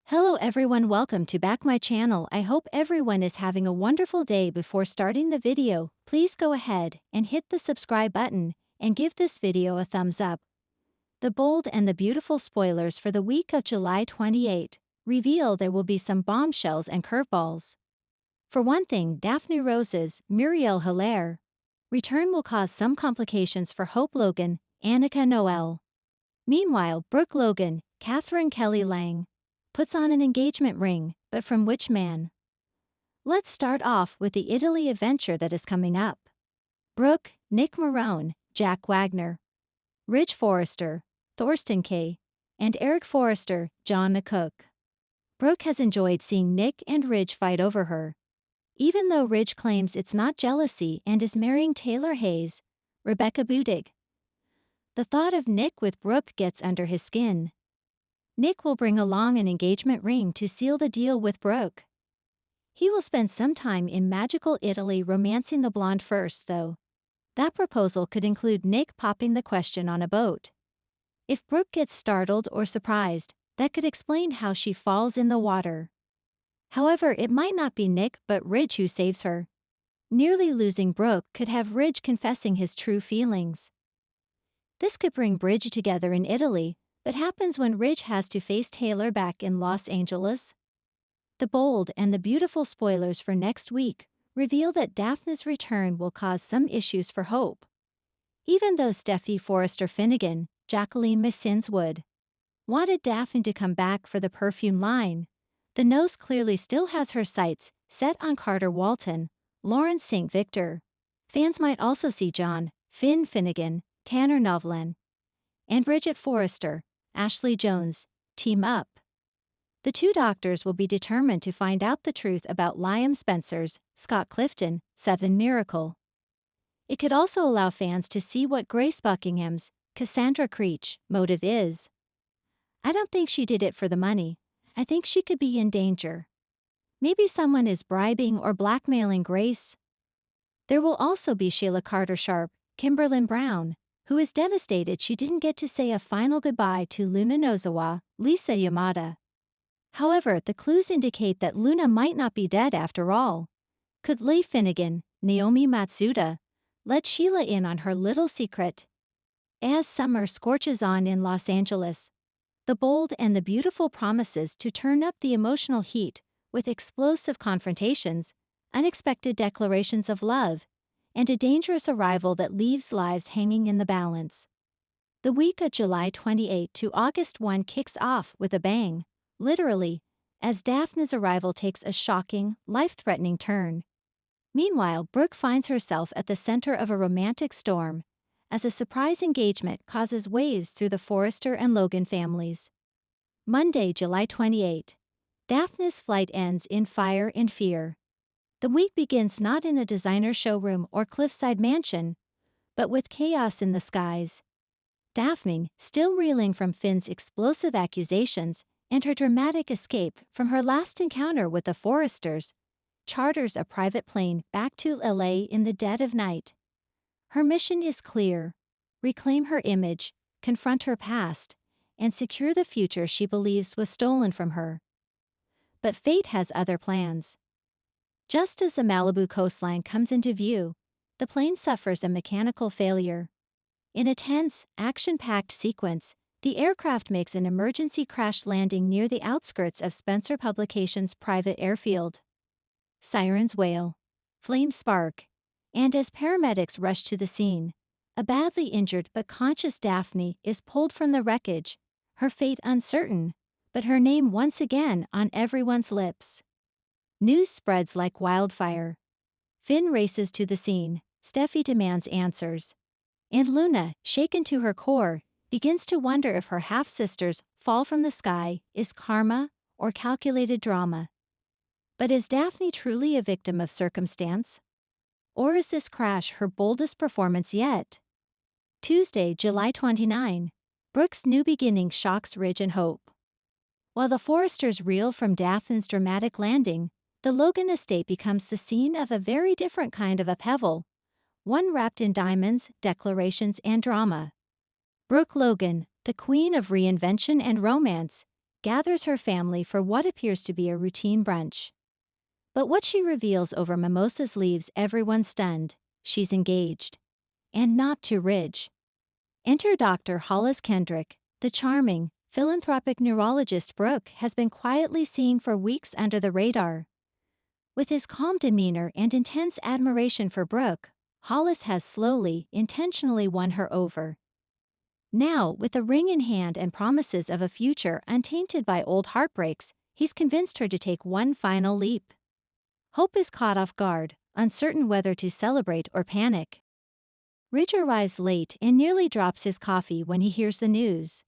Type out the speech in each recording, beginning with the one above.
Hello everyone, welcome to back my channel. I hope everyone is having a wonderful day. Before starting the video, please go ahead and hit the subscribe button and give this video a thumbs up. The bold and the beautiful spoilers for the week of July 28 reveal there will be some bombshells and curveballs. For one thing, Daphne Rose's Muriel Hilaire return will cause some complications for Hope Logan, Annika Noel. Meanwhile, Brooke Logan, Catherine Kelly Lang, puts on an engagement ring, but from which man? Let's start off with the Italy adventure that is coming up. Brooke, Nick Marone, Jack Wagner, Ridge Forrester, Thorsten Kaye, and Eric Forrester, John McCook. Brooke has enjoyed seeing Nick and Ridge fight over her. Even though Ridge claims it's not jealousy and is marrying Taylor Hayes, Rebecca Budig. The thought of Nick with Brooke gets under his skin. Nick will bring along an engagement ring to seal the deal with Brooke. He will spend some time in magical Italy romancing the blonde first, though. That proposal could include Nick popping the question on a boat. If Brooke gets startled or surprised, that could explain how she falls in the water. However, it might not be Nick but Ridge who saves her. Nearly losing Brooke could have Ridge confessing his true feelings. This could bring Bridge together in Italy, but happens when Ridge has to face Taylor back in Los Angeles. The bold and the beautiful spoilers for next week reveal that Daphne's return will cause some issues for Hope. Even though Steffi Forrester Finnegan, Jacqueline Missins Wood, wanted Daphne to come back for the perfume line, the nose clearly still has her sights set on Carter Walton, Lawrence St. Victor. Fans might also see John, Finn Finnegan, Tanner Novlan, and Bridget Forrester, Ashley Jones, team up. The two doctors will be determined to find out the truth about Liam Spencer's, Scott Clifton, Seven Miracle. It could also allow fans to see what Grace Buckingham's, Cassandra Creech, motive is. I don't think she did it for the money. I think she could be in danger. Maybe someone is bribing or blackmailing Grace. There will also be Sheila Carter Sharp, Kimberlyn Brown, who is devastated she didn't get to say a final goodbye to Luna Nozawa, Lisa Yamada. However, the clues indicate that Luna might not be dead after all. Could Leigh Finnegan, Naomi Matsuda, let Sheila in on her little secret? As summer scorches on in Los Angeles, the bold and the beautiful promises to turn up the emotional heat with explosive confrontations, unexpected declarations of love, and a dangerous arrival that leaves lives hanging in the balance. The week of July 28 to August 1 kicks off with a bang, literally, as Daphne's arrival takes a shocking, life-threatening turn. Meanwhile, Brooke finds herself at the center of a romantic storm, as a surprise engagement causes waves through the Forrester and Logan families. Monday, July 28. Daphne's flight ends in fire and fear. The week begins not in a designer showroom or cliffside mansion, but with chaos in the skies. Daphne, still reeling from Finn's explosive accusations and her dramatic escape from her last encounter with the Forresters, charters a private plane back to LA in the dead of night. Her mission is clear: reclaim her image, confront her past, and secure the future she believes was stolen from her. But fate has other plans. Just as the Malibu coastline comes into view, the plane suffers a mechanical failure. In a tense, action-packed sequence, the aircraft makes an emergency crash landing near the outskirts of Spencer Publications' private airfield. Sirens wail, flames spark, and as paramedics rush to the scene, a badly injured but conscious Daphne is pulled from the wreckage, her fate uncertain, but her name once again on everyone's lips. News spreads like wildfire. Finn races to the scene, Steffi demands answers. And Luna, shaken to her core, begins to wonder if her half-sister's fall from the sky is karma or calculated drama. But is Daphne truly a victim of circumstance? Or is this crash her boldest performance yet? Tuesday, July 29. Brooke's new beginning shocks Ridge and Hope. While the Forresters reel from Daphne's dramatic landing, the Logan estate becomes the scene of a very different kind of upheaval, one wrapped in diamonds, declarations, and drama. Brooke Logan, the queen of reinvention and romance, gathers her family for what appears to be a routine brunch. But what she reveals over mimosas leaves everyone stunned. She's engaged. And not to Ridge. Enter Dr. Hollis Kendrick, the charming, philanthropic neurologist Brooke has been quietly seeing for weeks under the radar. With his calm demeanor and intense admiration for Brooke, Hollis has slowly, intentionally won her over. Now, with a ring in hand and promises of a future untainted by old heartbreaks, he's convinced her to take one final leap. Hope is caught off guard, uncertain whether to celebrate or panic. Ridge arrives late and nearly drops his coffee when he hears the news.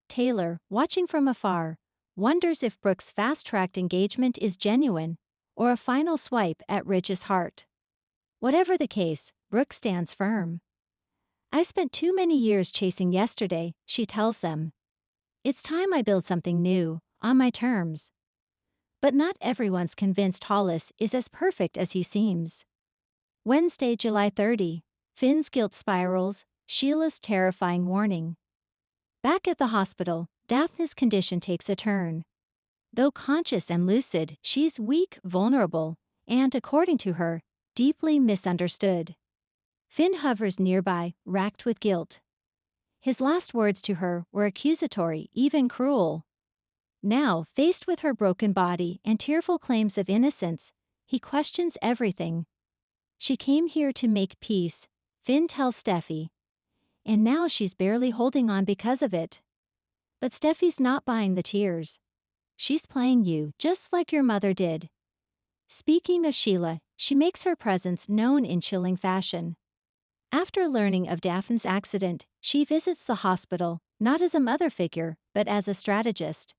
Taylor, watching from afar, wonders if Brooke's fast-tracked engagement is genuine, or a final swipe at Ridge's heart. Whatever the case, Brooke stands firm. "I spent too many years chasing yesterday," she tells them. "It's time I build something new, on my terms." But not everyone's convinced Hollis is as perfect as he seems. Wednesday, July 30. Finn's guilt spirals, Sheila's terrifying warning. Back at the hospital, Daphne's condition takes a turn. Though conscious and lucid, she's weak, vulnerable, and, according to her, deeply misunderstood. Finn hovers nearby, racked with guilt. His last words to her were accusatory, even cruel. Now, faced with her broken body and tearful claims of innocence, he questions everything. "She came here to make peace," Finn tells Steffi. "And now she's barely holding on because of it." But Steffi's not buying the tears. "She's playing you, just like your mother did." Speaking of Sheila, she makes her presence known in chilling fashion. After learning of Daphne's accident, she visits the hospital, not as a mother figure, but as a strategist.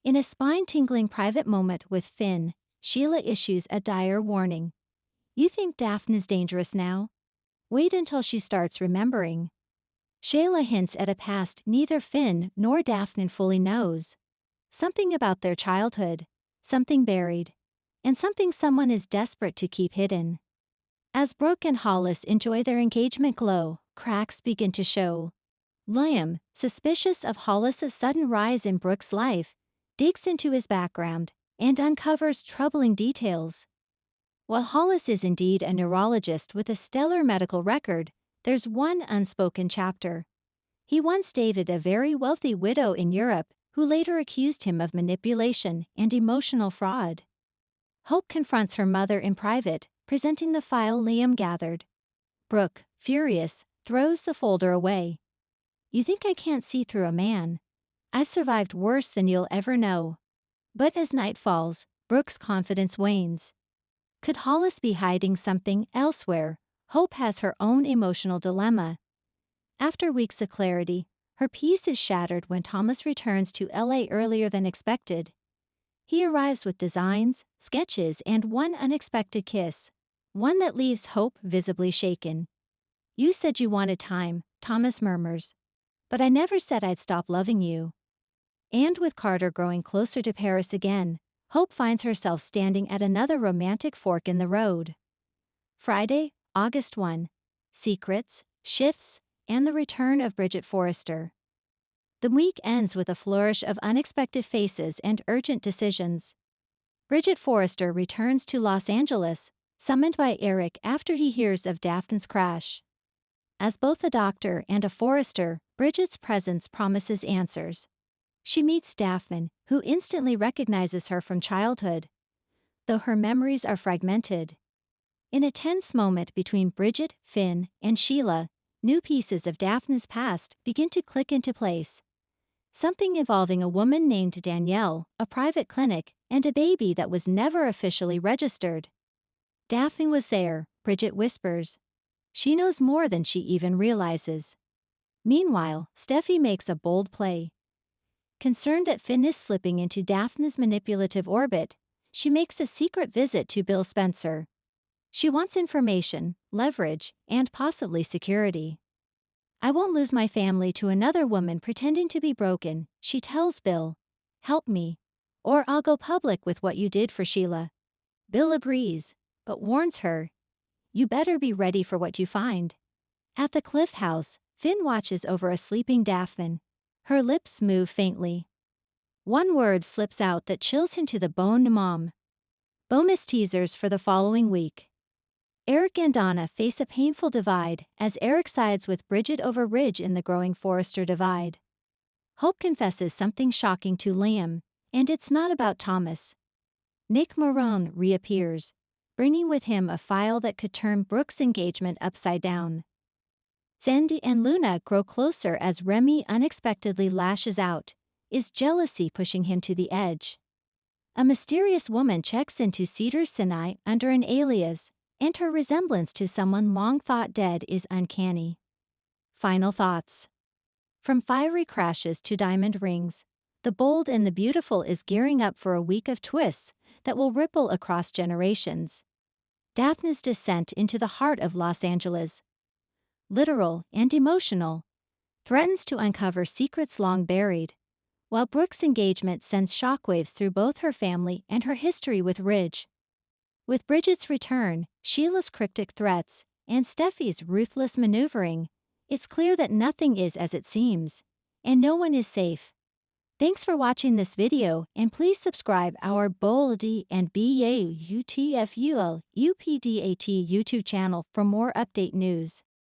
In a spine-tingling private moment with Finn, Sheila issues a dire warning. "You think Daphne's dangerous now? Wait until she starts remembering." Sheila hints at a past neither Finn nor Daphne fully knows. Something about their childhood, something buried, and something someone is desperate to keep hidden. As Brooke and Hollis enjoy their engagement glow, cracks begin to show. Liam, suspicious of Hollis's sudden rise in Brooke's life, digs into his background and uncovers troubling details. While Hollis is indeed a neurologist with a stellar medical record, there's one unspoken chapter. He once dated a very wealthy widow in Europe who later accused him of manipulation and emotional fraud. Hope confronts her mother in private, presenting the file Liam gathered. Brooke, furious, throws the folder away. "You think I can't see through a man? I've survived worse than you'll ever know." But as night falls, Brooke's confidence wanes. Could Hollis be hiding something elsewhere? Hope has her own emotional dilemma. After weeks of clarity, her peace is shattered when Thomas returns to LA earlier than expected. He arrives with designs, sketches, and one unexpected kiss, one that leaves Hope visibly shaken. "You said you wanted time," Thomas murmurs. "But I never said I'd stop loving you." And with Carter growing closer to Paris again, Hope finds herself standing at another romantic fork in the road. Friday, August 1. Secrets, shifts, and the return of Bridget Forrester. The week ends with a flourish of unexpected faces and urgent decisions. Bridget Forrester returns to Los Angeles, summoned by Eric after he hears of Daphne's crash. As both a doctor and a Forrester, Bridget's presence promises answers. She meets Daphne, who instantly recognizes her from childhood, though her memories are fragmented. In a tense moment between Bridget, Finn, and Sheila, new pieces of Daphne's past begin to click into place. Something involving a woman named Danielle, a private clinic, and a baby that was never officially registered. Daphne was there, Bridget whispers. She knows more than she even realizes. Meanwhile, Steffi makes a bold play. Concerned that Finn is slipping into Daphne's manipulative orbit, she makes a secret visit to Bill Spencer. She wants information, leverage, and possibly security. "I won't lose my family to another woman pretending to be broken," she tells Bill. "Help me, or I'll go public with what you did for Sheila." Bill agrees, but warns her, "You better be ready for what you find." At the Cliff House, Finn watches over a sleeping Daphne. Her lips move faintly. One word slips out that chills him to the bone: mom. Bonus teasers for the following week. Eric and Donna face a painful divide as Eric sides with Bridget over Ridge in the growing Forrester divide. Hope confesses something shocking to Liam, and it's not about Thomas. Nick Marone reappears, bringing with him a file that could turn Brooke's engagement upside down. Sandy and Luna grow closer as Remy unexpectedly lashes out. Is jealousy pushing him to the edge? A mysterious woman checks into Cedar Sinai under an alias, and her resemblance to someone long thought dead is uncanny. Final thoughts. From fiery crashes to diamond rings, The Bold and the Beautiful is gearing up for a week of twists that will ripple across generations. Daphne's descent into the heart of Los Angeles, literal and emotional, threatens to uncover secrets long buried, while Brooke's engagement sends shockwaves through both her family and her history with Ridge. With Bridget's return, Sheila's cryptic threats, and Steffi's ruthless maneuvering, it's clear that nothing is as it seems, and no one is safe. Thanks for watching this video, and please subscribe our Boldy and BAUTFUL UPDAT YouTube channel for more update news.